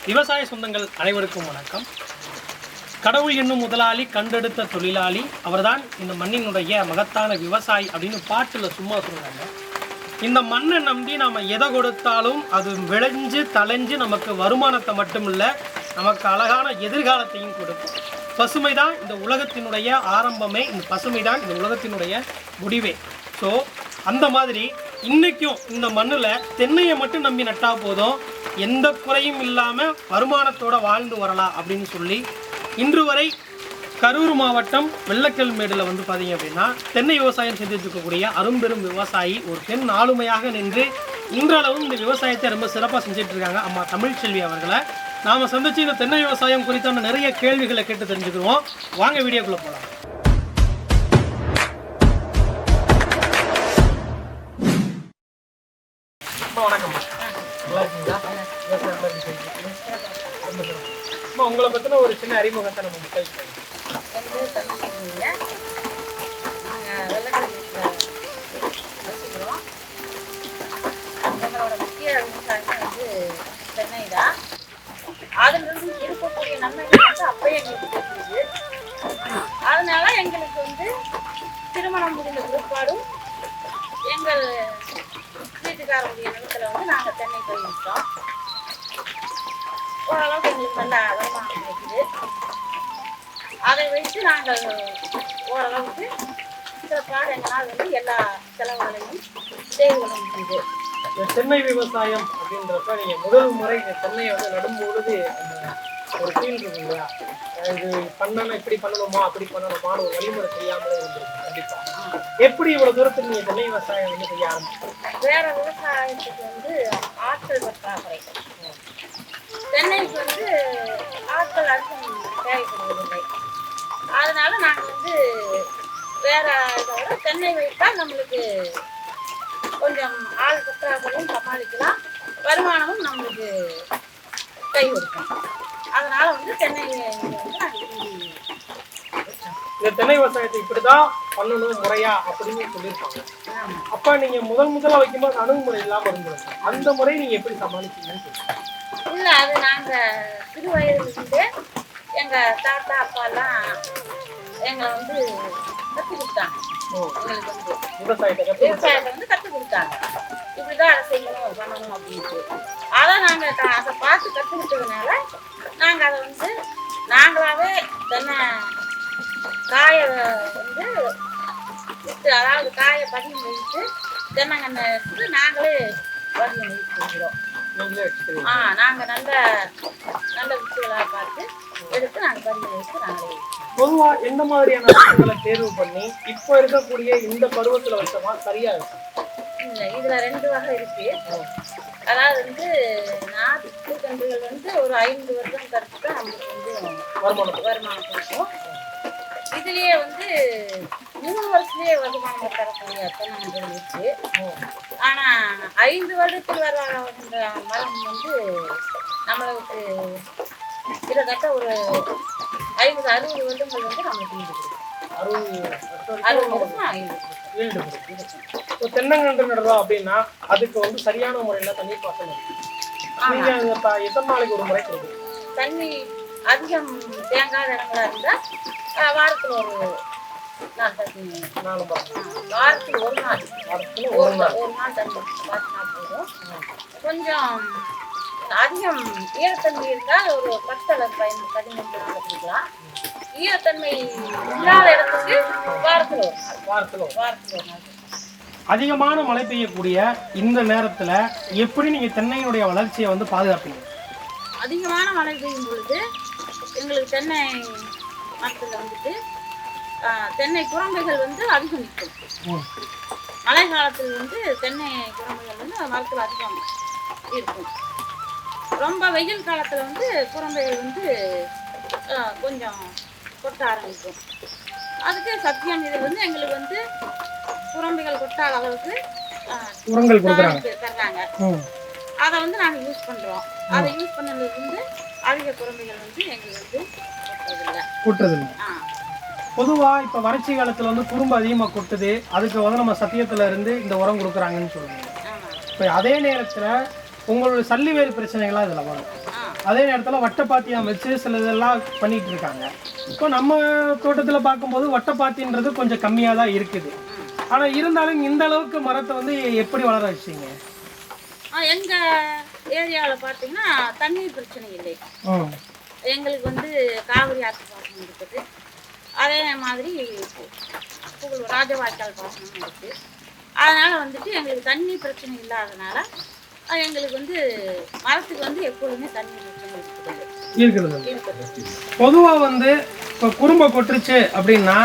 விவசாய சொந்தங்கள் அனைவருக்கும் வணக்கம். கடவுள் என்னும் முதலாளி கண்டெடுத்த தொழிலாளி அவர்தான் இந்த மண்ணினுடைய மகத்தான விவசாயி அப்படின்னு பாட்டில் சும்மா சொல்கிறாங்க. இந்த மண்ணை நம்பி நாம் எதை கொடுத்தாலும் அது விளைஞ்சு தலைஞ்சு நமக்கு வருமானத்தை மட்டும் இல்லை, நமக்கு அழகான எதிர்காலத்தையும் கொடுக்கும். பசுமை தான் இந்த உலகத்தினுடைய ஆரம்பமே, இந்த பசுமை தான் இந்த உலகத்தினுடைய முடிவே. ஸோ அந்த மாதிரி இன்றைக்கும் இந்த மண்ணில் தென்னையை மட்டும் நம்பி நட்டால் போதும், எந்த குறையும் இல்லாமல் வருமானத்தோடு வாழ்ந்து வரலாம் அப்படின்னு சொல்லி இன்று வரை கரூர் மாவட்டம் வெள்ளக்கல்மேடில் வந்து பார்த்தீங்க அப்படின்னா தென்னை விவசாயம் செஞ்சுட்டு இருக்கக்கூடிய அரும்பெரும் விவசாயி ஒரு பெண் ஆளுமையாக நின்று இன்றளவும் இந்த விவசாயத்தை ரொம்ப சிறப்பாக செஞ்சுட்டு இருக்காங்க அம்மா தமிழ்ச்செல்வி அவர்களை நாம் சந்திச்சு இந்த தென்னை விவசாயம் குறித்தான நிறைய கேள்விகளை கேட்டு தெரிஞ்சுக்குவோம். வாங்க வீடியோக்குள்ளே போகலாம். வணக்கம். நல்லா இருக்கீங்களா? உங்களை பற்றின ஒரு சின்ன அறிமுகத்தை நம்ம மக்கள் எங்களோட முக்கிய விவசாயம் வந்து தென்னை தான். அதிலிருந்து இருக்கக்கூடிய நன்மைகள் வந்து அப்பயே எங்களுக்கு தெரியுது. அதனால எங்களுக்கு வந்து திருமணம் முடிந்த பிற்பாடும் எங்கள் வீட்டுக்காரருடைய நிலத்துல வந்து நாங்கள் தென்னை பயிரிட்டோம். ஓரளவுக்கு எங்களுக்கு நல்ல வருமானம் கிடைக்குது. அதை வைத்து நாங்கள் ஓரளவுக்கு சிறப்பாக எங்களால் வந்து எல்லா செலவுகளையும் செய்து கொள்ள முடியுது. தென்னை விவசாயம் அப்படின்றப்ப நீங்கள் முதல் முறை இந்த தென்னையை வந்து நடும்பொழுது ஒரு ஃபீல் இருக்கு இல்லையா, இது பண்ணணும் இப்படி பண்ணணுமா அப்படி பண்ணணுமான்னு ஒரு வழிமுறை தெரியாமலே இருந்திருக்கு. கண்டிப்பாக எப்படி இவ்வளோ தூரத்துக்கு நீங்கள் தென்னை விவசாயம் வந்து செய்ய ஆரம்பிச்சீங்க? வேற விவசாயத்துக்கு வந்து ஆட்கள் பற்றாக்குறை, தென்னைக்கு வந்து ஆட்கள் அதிகம் தேவைப்படுவதில்லை. அதனால நாங்கள் வந்து வேற இதோட தென்னை வைத்தால் நம்மளுக்கு கொஞ்சம் ஆள் பற்றாக்குறையும் சமாளிக்கலாம், வருமானமும் நம்மளுக்கு கை கொடுக்கும். அதனால வந்து தென்னை வந்து நாங்கள் இந்த தென்னை விவசாயத்தை இப்படிதான் பண்ணணும் முறையா அப்படின்னு சொல்லியிருப்பாங்க. அப்ப நீங்க முதல்ல வைக்கும்போது அணுகுமுறை இல்லாம இருந்தது, அந்த முறை நீங்க எப்படி சமாளிச்சீங்கன்னு சொல்லுங்க. இல்ல, அது நாங்க சிறு வயதுலேருந்தே எங்க தாத்தா அப்பா எல்லாம் எங்களை வந்து கற்றுக் கொடுத்தாங்க. எங்களுக்கு வந்து விவசாயத்தை வந்து கற்றுக் கொடுத்தாங்க. இப்படிதான் அதை செய்யணும் பண்ணணும் அப்படின்ட்டு. அதை நாங்கள் அதை பார்த்து கற்றுக்கிட்டதுனால நாங்கள் அதை வந்து நாங்களாவே தென்னை காயை வந்து விட்டு, அதாவது காயை பதியம் வைத்து தென்னங்கண்ணை எடுத்து நாங்களே பதியம் வைக்கிறோம். நாங்கள் நல்ல விஷயங்களாக பார்த்து எடுத்து நாங்கள் பதியம் வைத்து நாங்களே. பொதுவாக எந்த மாதிரியான விஷயங்களை தேர்வு பண்ணி இப்போ இருக்கக்கூடிய இந்த பருவத்தில் வச்சோமா சரியா இருக்கும்? இல்லை, இதில் 2 வகை இருக்கு. அதாவது வந்து நாட்டு கன்றுகள் வந்து ஒரு 5 வருடம் கருத்து தான் நம்மளுக்கு வந்து வருமானம் கொடுக்கும். இதுலேயே வந்து 3 வருஷத்துலேயே வருமானம் தரக்கூடிய தென்னங்கன்றுகள் இருக்கு. ஆனால் 5 வருடத்தில் வர மரம் வந்து நம்மளுக்கு கிட்டத்தட்ட ஒரு 50-60 வருடங்கள் வந்து நம்மளுக்கு ஈடு கொடுக்கும். 60 வருஷம் தென்னங்கன்று நடுறோம் அப்படின்னா அதுக்கு வந்து சரியான முறையில் தண்ணி பாசனம் எத்தனை நாளைக்கு ஒரு முறை கொடுக்கும்? தண்ணி அதிகம் தேங்காத இடங்களா இருந்தா வாரத்தில் ஒரு நாள் தண்ணி, வாரத்தில் ஒரு நாள் தண்ணி பாத்தினா போதும். கொஞ்சம் அதிகம் ஈரத்தன்மை இருந்தால் ஒரு 10 அல்லது 15 நாள் கொடுக்கலாம். ஈரத்தன்மை இல்லாத இடத்துக்கு வாரத்தில் ஒரு நாள். அதிகமான மழை பெய்யக்கூடிய இந்த நேரத்தில் எப்படி நீங்கள் தென்னையினுடைய வளர்ச்சியை வந்து பாதுகாப்பீங்க? அதிகமான மழை பெய்யும் பொழுது எங்களுக்கு தென்னை மரத்தில் வந்துட்டு தென்னை குரம்பைகள் வந்து அதிகம் நிற்கும். மழை காலத்தில் வந்து தென்னை குரம்பைகள் வந்து மரத்தில் அதிகம் இருக்கும். ரொம்ப வெயில் காலத்தில் வந்து குரம்பைகள் வந்து கொஞ்சம் கொட்ட ஆரம்பிக்கும். அதுக்கு சத்தியம் இது வந்து எங்களுக்கு வந்து குரம்பைகள் கொட்டாத அளவுக்கு தர்றாங்க. அதை வந்து நாங்கள் யூஸ் பண்ணுறோம். அதை யூஸ் பண்ணது வந்து அதிக குரம்பைகள் வந்து எங்களுக்கு வந்து கொட்டுறதில்லை. பொதுவாக இப்போ வறட்சி காலத்தில் வந்து குறும்பு அதிகமாக கொட்டுது, அதுக்கு வந்து நம்ம சத்தியத்தில் இருந்து இந்த உரம் கொடுக்குறாங்கன்னு சொல்லுவாங்க. இப்போ அதே நேரத்தில் உங்களோட சல்லி வேறு பிரச்சனைகள்லாம் இதில் வரும். அதே நேரத்தில் வட்டப்பாத்தியம் வச்சு சில இதெல்லாம் பண்ணிட்டு இருக்காங்க. இப்போ நம்ம தோட்டத்தில் பார்க்கும்போது வட்டப்பாத்தின்றது கொஞ்சம் கம்மியாக தான் இருக்குது. ஆனால் இருந்தாலும் இந்த அளவுக்கு மரத்தை வந்து எப்படி வளர வச்சிங்க? எங்கள் ஏரியாவில் பார்த்தீங்கன்னா தண்ணீர் பிரச்சனை இல்லை. எங்களுக்கு வந்து காவிரி ஆற்று பாசனம் இருக்குது. அதே மாதிரி ராஜவாய்க்கால் பாசனம் இருக்குது. அதனால் வந்துட்டு எங்களுக்கு தண்ணி பிரச்சனை இல்லாதனால எங்களுக்கு வந்து மரத்துக்கு வந்து எப்பொழுதுமே தண்ணி பிரச்சனை இருக்குது. பொதுவாக வந்து இப்போ குறும்பை கொட்டுருச்சு அப்படின்னா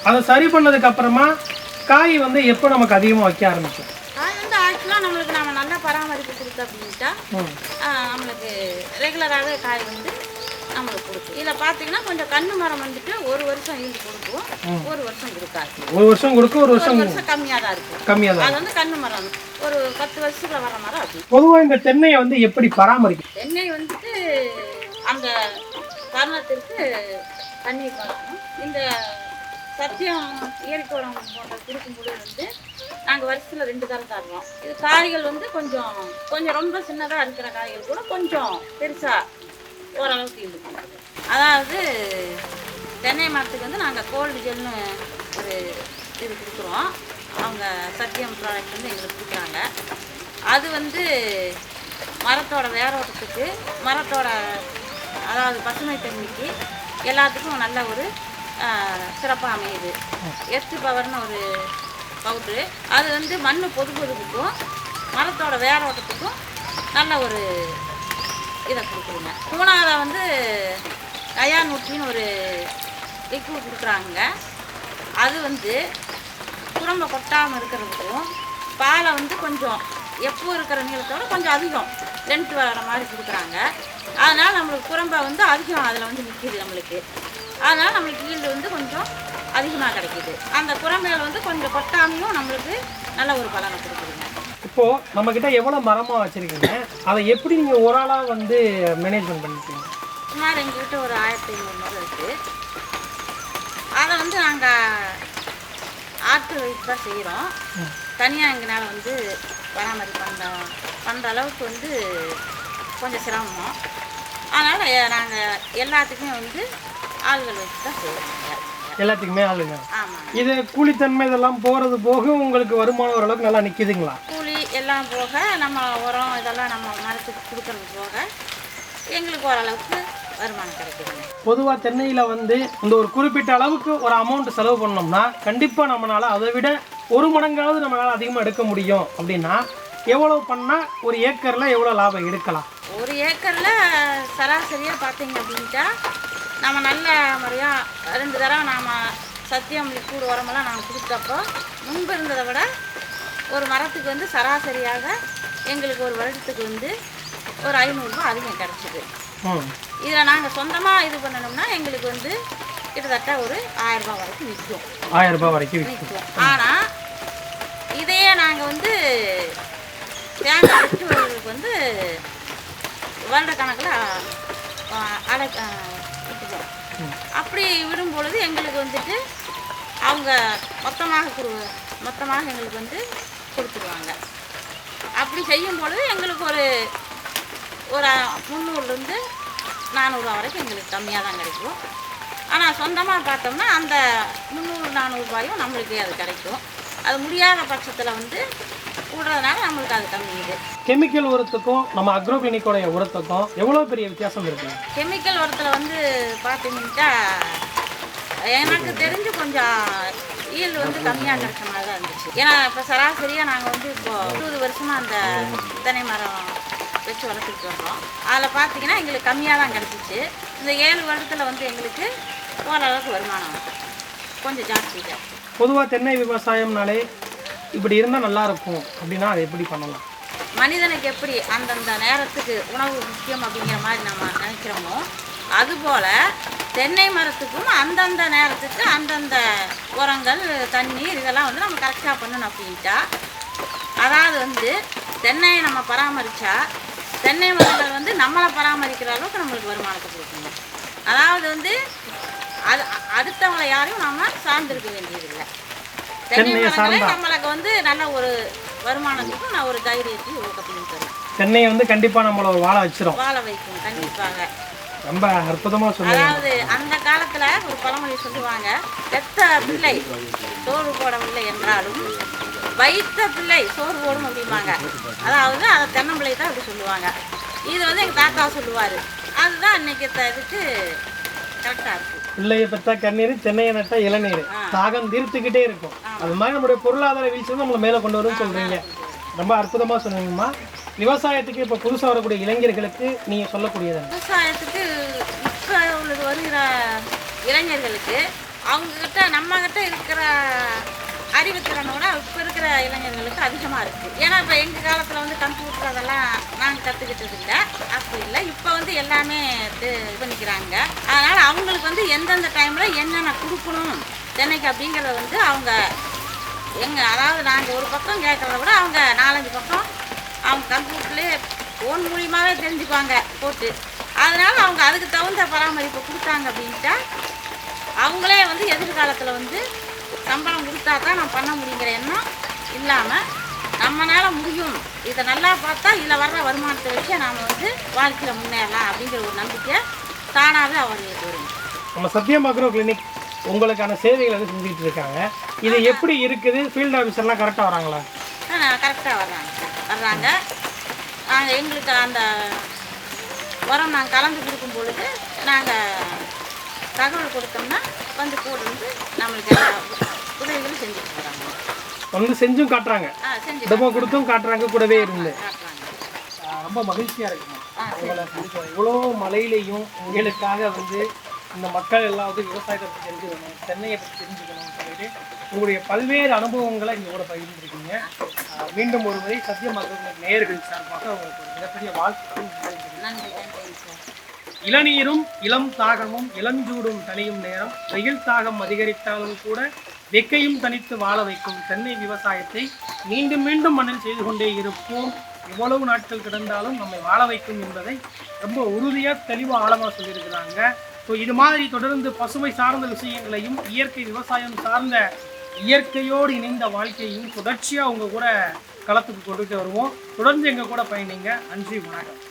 அதை சரி பண்ணதுக்கு அப்புறமா காய் வந்து எப்போ நமக்கு அதிகமாக வைக்க ஆரம்பிக்கும்? காய் வந்து ஆக்சுவலாக நம்மளுக்கு நம்ம நல்லா பராமரிப்பு கொடுத்தோம் அப்படின்ட்டா நம்மளுக்கு ரெகுலராகவே காய் வந்து நம்மளுக்கு கொடுக்கும். இதில் பார்த்தீங்கன்னா கொஞ்சம் கண்ணு மரம் வந்துட்டு ஒரு வருஷம் ஈல்டு கொடுக்கும், ஒரு வருஷம் கொடுக்காது. ஒரு வருஷம் கொடுக்கும், ஒரு வருஷம் கம்மியாக தான் இருக்கும். கம்மியாக தான். அது வந்து கண்ணு மரம் ஒரு 10 வருஷத்துல வர மரம் அது. பொதுவாக இந்த தென்னையை வந்து எப்படி பராமரிக்கும்? தென்னை வந்துட்டு அந்த தருணத்திற்கு தண்ணீர் வளர்க்கணும். இந்த சத்தியம் இயற்கை உரம் போன்ற கொடுக்கும்போது வந்து நாங்கள் வருஷத்தில் 2 தரம் தருவோம். இது காய்கள் வந்து கொஞ்சம் கொஞ்சம் ரொம்ப சின்னதாக இருக்கிற காய்கள் கூட கொஞ்சம் பெருசாக ஓரளவுக்கு இருக்கும். அதாவது தென்னை மரத்துக்கு வந்து நாங்கள் கோல்டு ஜெல்னு ஒரு இது கொடுக்குறோம். அவங்க சத்தியம் ப்ராடக்ட் வந்து எங்களுக்கு கொடுக்குறாங்க. அது வந்து மரத்தோட வேரோட்டத்துக்கு, மரத்தோட அதாவது பசுமை தன்மைக்கு எல்லாத்துக்கும் நல்ல ஒரு சிறப்பாக அமையுது. எர்த்து பவர்னு ஒரு பவுட்ரு, அது வந்து மண் பொதுப்புக்கும் மரத்தோட வேரோட்டத்துக்கும் நல்ல ஒரு இதை கொடுக்குறோங்க. 3ஆவதாக வந்து கயாநூற்றின்னு ஒரு லிக்விட் கொடுக்குறாங்க. அது வந்து குழம்ப கொட்டாமல் இருக்கிறதுக்கும் பாலை வந்து கொஞ்சம் எப்போ இருக்கிற நீளத்தோட கொஞ்சம் அதிகம் லென்த் வர மாதிரி கொடுக்குறாங்க. அதனால் நம்மளுக்கு குழம்பை வந்து அதிகம் அதில் வந்து நிற்கிது நம்மளுக்கு. அதனால் நம்மளுக்கு ஈல்டு வந்து கொஞ்சம் அதிகமாக கிடைக்கிது. அந்த குழம்பையில் வந்து கொஞ்சம் கொட்டாமையும் நம்மளுக்கு நல்ல ஒரு பலனை கொடுக்குதுங்க. இப்போது நம்மக்கிட்ட எவ்வளோ மரமாக வச்சுருக்கீங்க, அதை எப்படி நீங்கள் ஒரு ஆளாக வந்து மேனேஜ்மெண்ட் பண்ணிருக்கீங்க? சுமார் எங்கள்கிட்ட ஒரு 1500 மரம் இருக்குது. அதை வந்து நாங்கள் ஆற்று வைத்து தான் செய்கிறோம். தனியாக எங்களால் வந்து பராமரிப்பு பண்ணுற அளவுக்கு வந்து கொஞ்சம் சிரமம். அதனால் நாங்கள் எல்லாத்துக்குமே வந்து ஆள்கள் வச்சு தான் செய்வோம். எல்லாத்துக்குமே ஆளுங்க. ஆமாம். இது கூலித்தன்மை இதெல்லாம் போகிறது போக உங்களுக்கு வருமானம் ஓரளவுக்கு நல்லா நிற்கிதுங்களா? கூலி எல்லாம் போக நம்ம உரம் இதெல்லாம் நம்ம மரத்துக்கு கொடுக்கறது போக எங்களுக்கு ஓரளவுக்கு வருமானம் கிடைக்குதுங்க. பொதுவாக தென்னையில் வந்து இந்த ஒரு குறிப்பிட்ட அளவுக்கு ஒரு அமௌண்ட் செலவு பண்ணோம்னா கண்டிப்பாக நம்மளால் அதை விட 1 மடங்காவது நம்மளால் அதிகமாக எடுக்க முடியும். அப்படின்னா எவ்வளோ பண்ணால் ஒரு ஏக்கரில் எவ்வளோ லாபம் எடுக்கலாம்? ஒரு ஏக்கரில் சராசரியாக பார்த்தீங்க அப்படின்ட்டா நம்ம நல்ல முறையாக 2 தரம் நாம் சத்தியம் லிக்விட் உரமெல்லாம் நாங்கள் கொடுத்தப்போ முன்பு இருந்ததை விட ஒரு மரத்துக்கு வந்து சராசரியாக எங்களுக்கு ஒரு வருடத்துக்கு வந்து ஒரு 500 ரூபா அதிகம் கிடச்சிது. இதில் நாங்கள் சொந்தமாக இது பண்ணணும்னா எங்களுக்கு வந்து கிட்டத்தட்ட ஒரு 1000 ரூபா வரைக்கும் விற்கும். 1000 ரூபா வரைக்கும் விற்கும். ஆனால் இதையே நாங்கள் வந்து தேங்காய் விற்கிறவர்களுக்கு வந்து வருட கணக்கில் விட்டுப்போம். அப்படி விடும் பொழுது எங்களுக்கு வந்துட்டு அவங்க மொத்தமாக எங்களுக்கு வந்து கொடுத்துருவாங்க. அப்படி செய்யும் பொழுது எங்களுக்கு ஒரு 300லேருந்து 400 ரூபா வரைக்கும் எங்களுக்கு கம்மியாக தான் கிடைக்கும். ஆனால் சொந்தமாக பார்த்தோம்னா அந்த 300-400 ரூபாயும் நம்மளுக்கு அது கிடைக்கும். அது முடியாத பட்சத்தில் வந்து கூடுறதுனால நம்மளுக்கு அது கம்மியுது. கெமிக்கல் உரத்துக்கும் நம்ம அக்ரோக்ளினிக்கோடைய உரத்துக்கும் எவ்வளோ பெரிய வித்தியாசம் இருக்குது? கெமிக்கல் உரத்தில் வந்து பார்த்தீங்கன்னா எனக்கு தெரிஞ்சு கொஞ்சம் ஈல்டு வந்து கம்மியாக கிடைச்ச மாதிரி தான் இருந்துச்சு. ஏன்னா இப்போ சராசரியாக நாங்கள் வந்து இப்போது 20 வருஷமாக அந்த தென்னை மரம் வச்சு வளர்த்துட்டு வரோம். அதில் பார்த்தீங்கன்னா எங்களுக்கு கம்மியாக தான் கிடச்சிச்சு. இந்த 7 வருடத்தில் வந்து எங்களுக்கு ஓரளவுக்கு வருமானம் கொஞ்சம் ஜாஸ்தி தான். பொதுவாக தென்னை விவசாயம்னாலே இப்படி இருந்தால் நல்லாயிருக்கும் அப்படின்னா அதை எப்படி பண்ணலாம்? மனிதனுக்கு எப்படி அந்தந்த நேரத்துக்கு உணவு முக்கியம் அப்படிங்கிற மாதிரி நம்ம நினைக்கிறோமோ அதுபோல் தென்னை மரத்துக்கும் அந்தந்த நேரத்துக்கு அந்தந்த உரங்கள் தண்ணீர் இதெல்லாம் வந்து நம்ம கரெக்டாக பண்ணணும் அப்படின்ட்டா, அதாவது வந்து தென்னையை நம்ம பராமரித்தா தென்னை மரங்கள் வந்து நம்மளை பராமரிக்கிற அளவுக்கு நம்மளுக்கு வருமானத்தை கொடுக்குங்க. அதாவது வந்து அடுத்தவங்களை யாரையும் நம்ம சார்ந்திருக்க வேண்டியதில்லை. தென்னை மரங்களே நம்மளுக்கு வந்து நல்ல ஒரு வருமானத்துக்கும் நான் ஒரு தைரியத்தையும் ஊக்கத்தையும் தரும். தென்னையை வந்து கண்டிப்பா நம்மள ஒரு வாழ வச்சிரும். வாழ வைக்கும் கண்டிப்பாக. ரொம்ப அற்புதமா சொன்னீங்க. அதாவது அந்த காலத்துல ஒரு பழமொழி சொல்லுவாங்க, பெத்த பிள்ளை சோறு போடவில்லை என்றாலும் வைத்த பிள்ளை சோறு போடும் அப்படிம்பாங்க. அதாவது அதை தென்னம்பிள்ளை தான் அப்படி சொல்லுவாங்க. இது வந்து எங்கள் தாத்தா சொல்லுவார். அதுதான் இன்னைக்கு இதுக்கு கரெக்டாக இருக்குது. பிள்ளையை பெற்றா கண்ணீர், தென்னையை நட்டா இளநீர், தாகம் தீர்த்துக்கிட்டே இருக்கும். அது மாதிரி நம்மளுடைய பொருளாதார வீழ்ச்சி வந்து நம்மளை மேலே கொண்டு வரும்னு சொல்றீங்க. ரொம்ப அற்புதமா சொன்னீங்கம்மா. விவசாயத்துக்கு இப்போ புதுசாக வரக்கூடிய இளைஞர்களுக்கு நீங்கள் சொல்லக்கூடியது? விவசாயத்துக்கு இப்போ உள்ளது வருகிற இளைஞர்களுக்கு அவங்கக்கிட்ட நம்மக்கிட்ட இருக்கிற அறிவுத்திறனோட இப்போ இருக்கிற இளைஞர்களுக்கு அதிகமாக இருக்குது. ஏன்னா இப்போ எங்கள் காலத்தில் வந்து கம்ப்யூட்டர் அதெல்லாம் நாங்கள் கற்றுக்கிட்டது இல்லை, அப்படி இல்லை. இப்போ வந்து எல்லாமே இது பண்ணிக்கிறாங்க. அதனால் அவங்களுக்கு வந்து எந்தெந்த டைமில் என்னென்ன கொடுக்கணும் தென்னைக்கு அப்படிங்கிறத வந்து அவங்க அதாவது நாங்கள் ஒரு பக்கம் கேட்குறத விட அவங்க 4-5 பக்கம் அவங்க கம்ப்யூட்டர்லேயே ஃபோன் மூலியமாகவே தெரிஞ்சுப்பாங்க போட்டு. அதனால் அவங்க அதுக்கு தகுந்த பராமரிப்பு கொடுத்தாங்க அப்படின்ட்டா அவங்களே வந்து எதிர்காலத்தில் வந்து சம்பளம் கொடுத்தா தான் நம்ம பண்ண முடியுங்கிற எண்ணம் இல்லாமல் நம்மளால் முடியும், இதை நல்லா பார்த்தா இதில் வர்ற வருமானத்தை வச்சு நாம் வந்து வாழ்க்கையில் முன்னேறலாம் அப்படிங்கிற ஒரு நம்பிக்கை தானாகவே அவர்களுக்கு வரும். நம்ம சத்யம் அக்ரோ கிளினிக் உங்களுக்கான சேவைகளை வந்து செஞ்சுட்டு இருக்காங்க. இது எப்படி இருக்குது? ஃபீல்டு ஆஃபீஸர்லாம் கரெக்டாக வராங்களா? கரெக்டாக வர்றாங்க. நாங்கள் எங்களுக்கு அந்த உரம் நாங்கள் கலந்து கொடுக்கும் பொழுது நாங்கள் தகவல் கொடுத்தோம்னா வந்து கூட வந்து நம்மளுக்கு எல்லா உதவிகளும் செஞ்சுட்டு வராங்க. வந்து செஞ்சும் காட்டுறாங்க, டெமோ கொடுத்தும் காட்டுறாங்க, கூடவே இருந்து. ரொம்ப மகிழ்ச்சியாக இருக்குமா இவ்வளோ மழையிலையும் உங்களுக்காக வந்து இந்த மக்கள் எல்லாம் வந்து விவசாயத்தை பற்றி தெரிஞ்சுக்கணும், தென்னையை பற்றி தெரிஞ்சுக்கணும்னு சொல்லிட்டு உங்களுடைய பல்வேறு அனுபவங்களை இங்கே கூட பகிர்ந்துருக்கீங்க. மீண்டும் ஒரு முறை சத்யம் அக்ரோ நேயர்கள் சார்பாக உங்களுக்கு ஒரு மிகப்பெரிய வாழ்த்துக்கள். இளநீரும் இளம் தாகமும் இளஞ்சூடும் தனியும் நேரம், வெயில் தாகம் அதிகரித்தாலும் கூட வெக்கையும் தனித்து வாழ வைக்கும் தென்னை விவசாயத்தை மீண்டும் மீண்டும் மண்ணில் செய்து கொண்டே இருப்போம். எவ்வளவு நாட்கள் கிடந்தாலும் நம்மை வாழ வைக்கும் என்பதை ரொம்ப உறுதியாக தெளிவாக ஆழமாக சொல்லியிருக்கிறாங்க. ஸோ இது மாதிரி தொடர்ந்து பசுமை சார்ந்த விஷயங்களையும் இயற்கை விவசாயம் சார்ந்த இயற்கையோடு இணைந்த வாழ்க்கையும் தொடர்ச்சியாக உங்கள் கூட களத்துக்கு கொண்டுட்டு வருவோம். தொடர்ந்து எங்கள் கூட பயணிங்க. நன்றி, வணக்கம்.